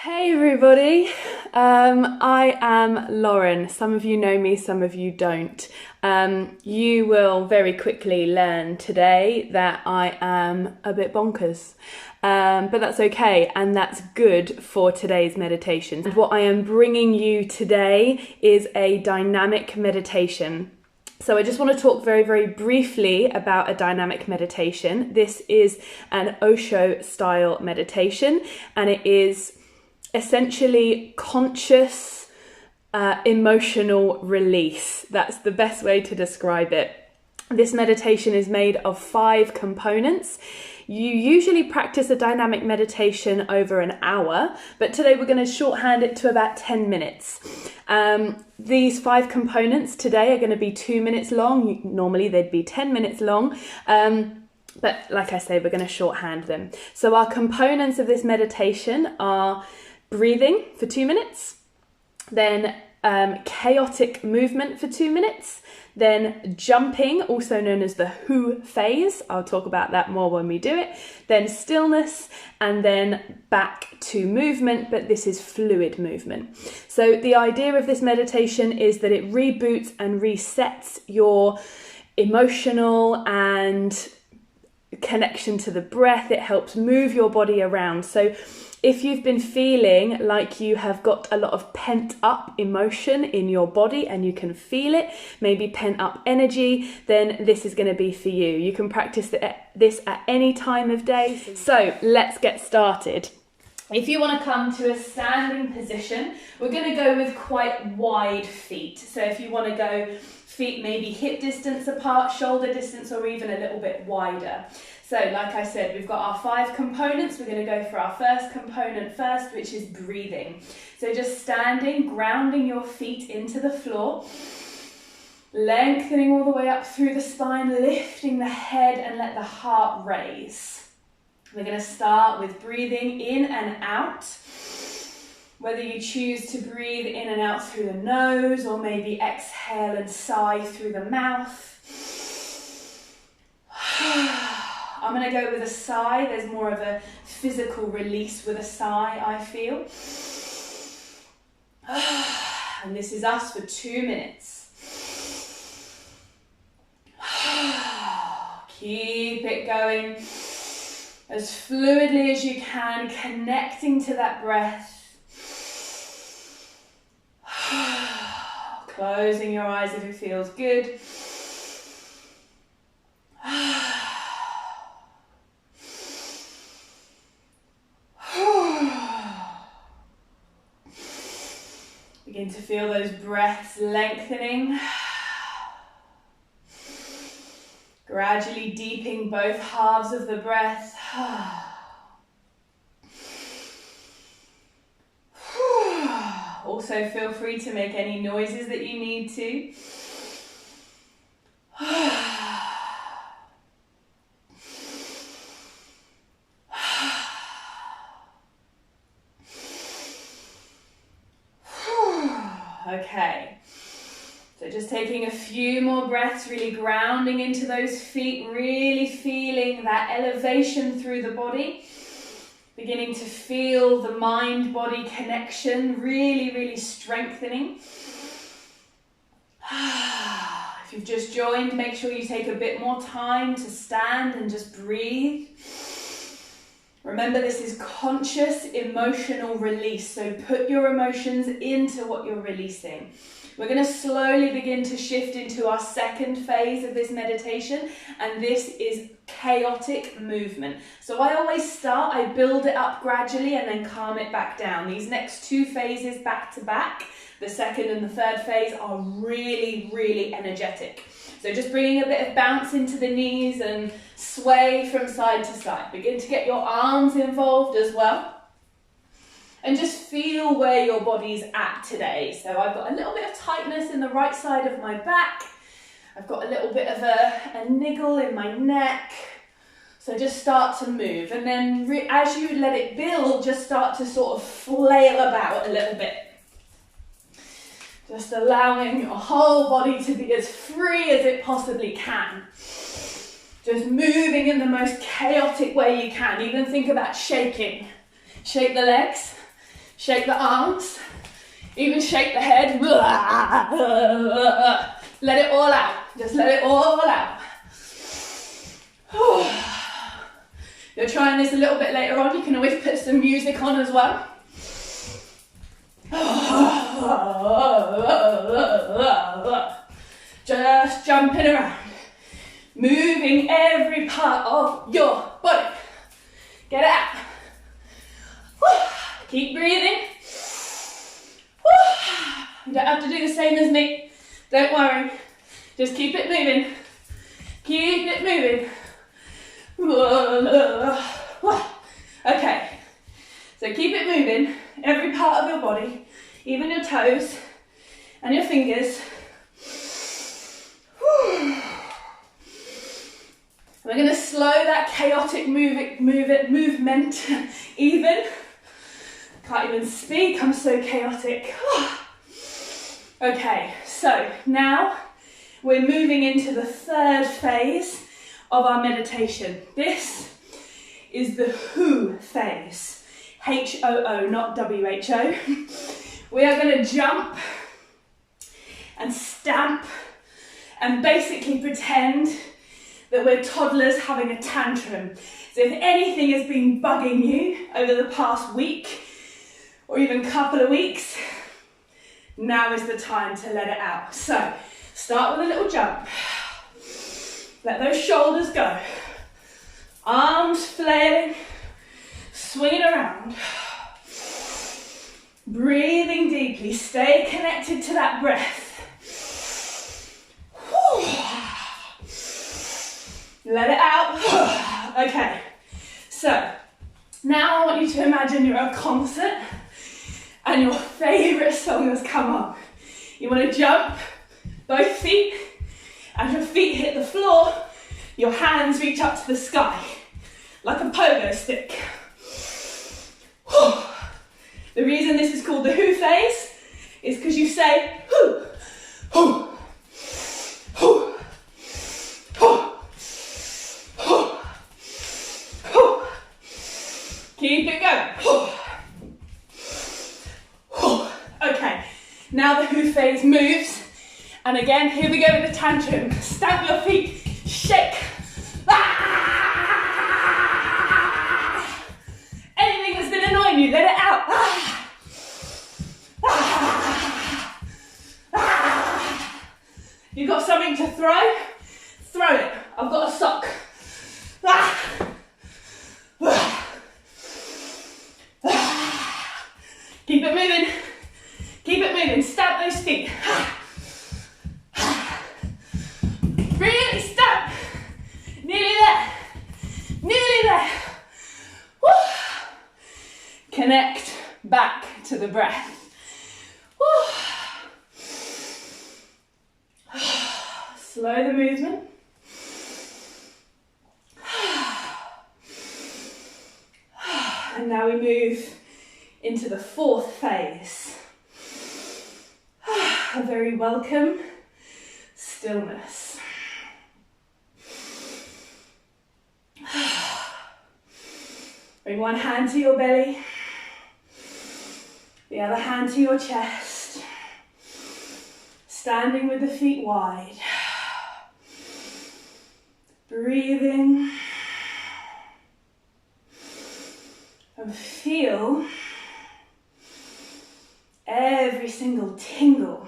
Hey everybody, I am Lauren. Some of you know me, some of you don't. You will very quickly learn today that I am a bit bonkers, but that's okay and that's good for today's meditation. And what I am bringing you today is a dynamic meditation. So I just want to talk very, very briefly about a dynamic meditation. This is an Osho style meditation and it is essentially conscious emotional release. That's the best way to describe it. This meditation is made of 5 components. You usually practice a dynamic meditation over an hour, but today we're going to shorthand it to about 10 minutes. These 5 components today are going to be 2 minutes long. Normally they'd be 10 minutes long. But like I say, we're going to shorthand them. So our components of this meditation are breathing for 2 minutes, then chaotic movement for 2 minutes, then jumping, also known as the who phase. I'll talk about that more when we do it. Then stillness, and then back to movement, but this is fluid movement. So the idea of this meditation is that it reboots and resets your emotional and connection to the breath. It helps move your body around. So if you've been feeling like you have got a lot of pent up emotion in your body and you can feel it, maybe pent up energy, then this is going to be for you. You can practice this at any time of day. So let's get started. If you want to come to a standing position, we're going to go with quite wide feet. So if you want to go feet maybe hip distance apart, shoulder distance, or even a little bit wider. So like I said, we've got our 5 components. We're going to go for our first component first, which is breathing. So just standing, grounding your feet into the floor, lengthening all the way up through the spine, lifting the head and let the heart raise. We're going to start with breathing in and out. Whether you choose to breathe in and out through the nose or maybe exhale and sigh through the mouth. I'm going to go with a sigh. There's more of a physical release with a sigh, I feel. And this is us for 2 minutes. Keep it going as fluidly as you can, connecting to that breath. Closing your eyes if it feels good. Begin to feel those breaths lengthening. Gradually deepening both halves of the breath. Also feel free to make any noises that you need to. Okay, so just taking a few more breaths, really grounding into those feet, really feeling that elevation through the body. Beginning to feel the mind-body connection, really, really strengthening. If you've just joined, make sure you take a bit more time to stand and just breathe. Remember, this is conscious emotional release, so put your emotions into what you're releasing. We're going to slowly begin to shift into our second phase of this meditation, and this is chaotic movement. So I always start, I build it up gradually and then calm it back down. These next 2 phases back to back, the second and the third phase, are really, really energetic. So just bringing a bit of bounce into the knees and sway from side to side. Begin to get your arms involved as well. And just feel where your body's at today. So I've got a little bit of tightness in the right side of my back. I've got a little bit of a niggle in my neck. So just start to move. And then as you let it build, just start to sort of flail about a little bit. Just allowing your whole body to be as free as it possibly can. Just moving in the most chaotic way you can. Even think about shaking. Shake the legs. Shake the arms, even shake the head. Let it all out, just let it all out. You're trying this a little bit later on, you can always put some music on as well. Just jumping around, moving every part of your body. Get it out. Keep breathing. You don't have to do the same as me. Don't worry. Just keep it moving. Keep it moving. Okay. So keep it moving. Every part of your body, even your toes and your fingers. We're going to slow that chaotic movement even. Can't even speak, I'm so chaotic. Okay, so now we're moving into the third phase of our meditation. This is the who phase. H-O-O, not W-H-O. We are going to jump and stamp and basically pretend that we're toddlers having a tantrum. So if anything has been bugging you over the past week or even couple of weeks, now is the time to let it out. So start with a little jump. Let those shoulders go. Arms flailing, swinging around. Breathing deeply, stay connected to that breath. Let it out. Okay, so now I want you to imagine you're at a concert and your favourite song has come on. You want to jump, both feet, as your feet hit the floor, your hands reach up to the sky, like a pogo stick. The reason this is called the who phase is because you say who, who, who, who, who, who. Keep it going. Okay, now the who phase moves. And again, here we go with the tantrum. Stamp your feet, shake. Anything that's been annoying you, let it out. You've got something to throw? Throw it. I've got a sock. Keep it moving. Keep it moving. Stamp those feet. Really stamp. Nearly there. Nearly there. Woo. Connect back to the breath. Woo. Slow the movement. And now we move into the fourth phase. A very welcome stillness. Bring one hand to your belly, the other hand to your chest, standing with the feet wide. Breathing and feel every single tingle,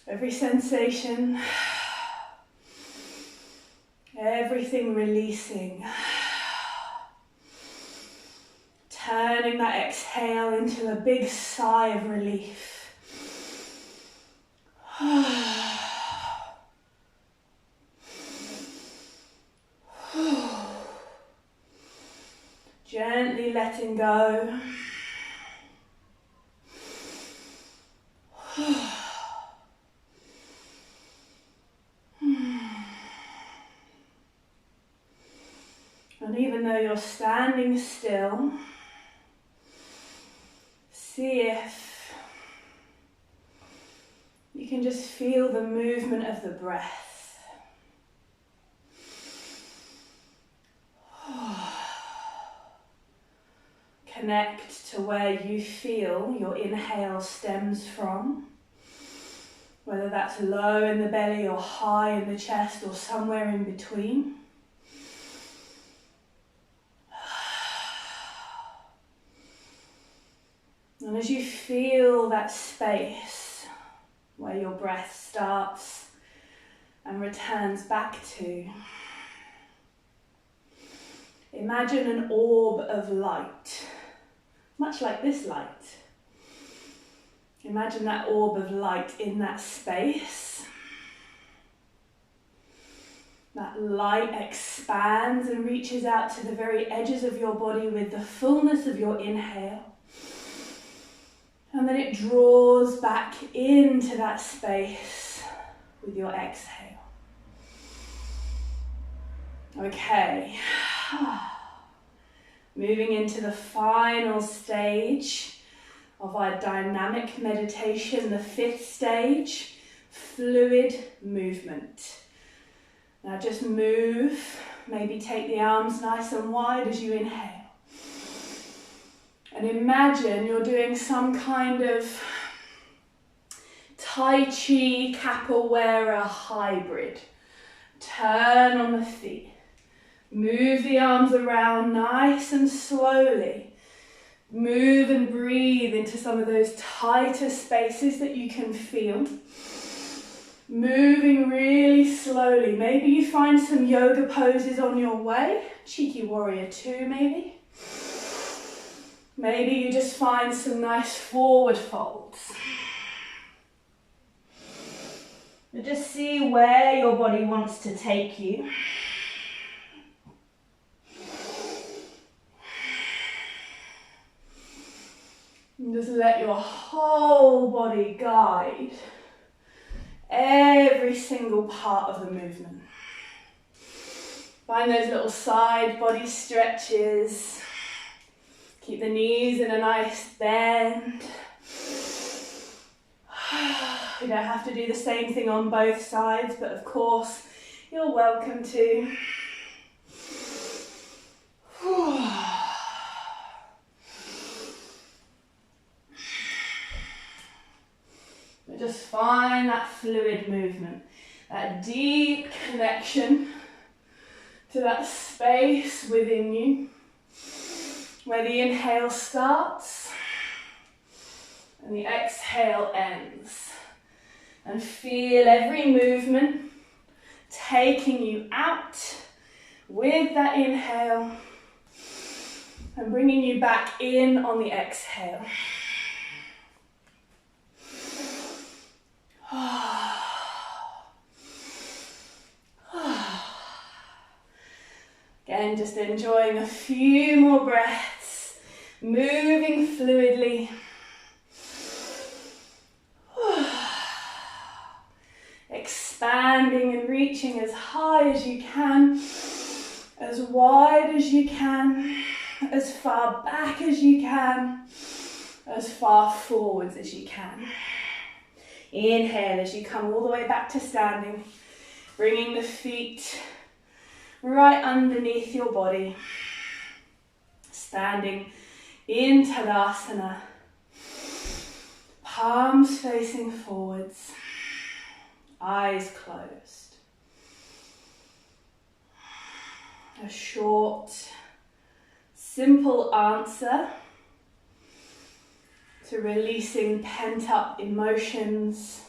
every sensation, everything releasing. Turning that exhale into a big sigh of relief. Gently letting go. And even though you're standing still, see if you can just feel the movement of the breath. connect to where you feel your inhale stems from. Whether that's low in the belly or high in the chest or somewhere in between. And as you feel that space where your breath starts and returns back to, imagine an orb of light, much like this light. Imagine that orb of light in that space. That light expands and reaches out to the very edges of your body with the fullness of your inhale. And then it draws back into that space with your exhale. Okay. Moving into the final stage of our dynamic meditation, the 5th stage, fluid movement. Now just move, maybe take the arms nice and wide as you inhale. And imagine you're doing some kind of Tai Chi capoeira hybrid. Turn on the feet. Move the arms around nice and slowly. Move and breathe into some of those tighter spaces that you can feel. Moving really slowly. Maybe you find some yoga poses on your way. Cheeky warrior 2 maybe. Maybe you just find some nice forward folds. But just see where your body wants to take you. And just let your whole body guide every single part of the movement. Find those little side body stretches. Keep the knees in a nice bend. You don't have to do the same thing on both sides, but of course, you're welcome to. But just find that fluid movement, that deep connection to that space within you, where the inhale starts and the exhale ends. And feel every movement taking you out with that inhale and bringing you back in on the exhale. Again, just enjoying a few more breaths, moving fluidly. Expanding and reaching as high as you can, as wide as you can, as far back as you can, as far forwards as you can. Inhale as you come all the way back to standing, bringing the feet right underneath your body, standing in Tadasana, palms facing forwards, eyes closed. A short, simple answer to releasing pent-up emotions,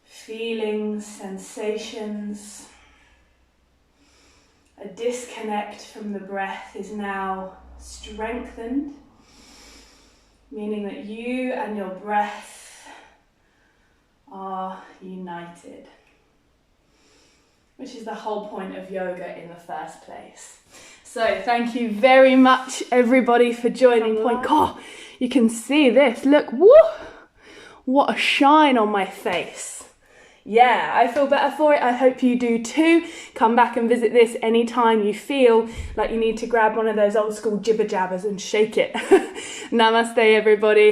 feelings, sensations. A disconnect from the breath is now strengthened, meaning that you and your breath are united, which is the whole point of yoga in the first place. So thank you very much everybody for joining Point. God, you can see this, look, woo, what a shine on my face. Yeah, I feel better for it. I hope you do too. Come back and visit this anytime you feel like you need to grab one of those old school jibber jabbers and shake it. Namaste everybody.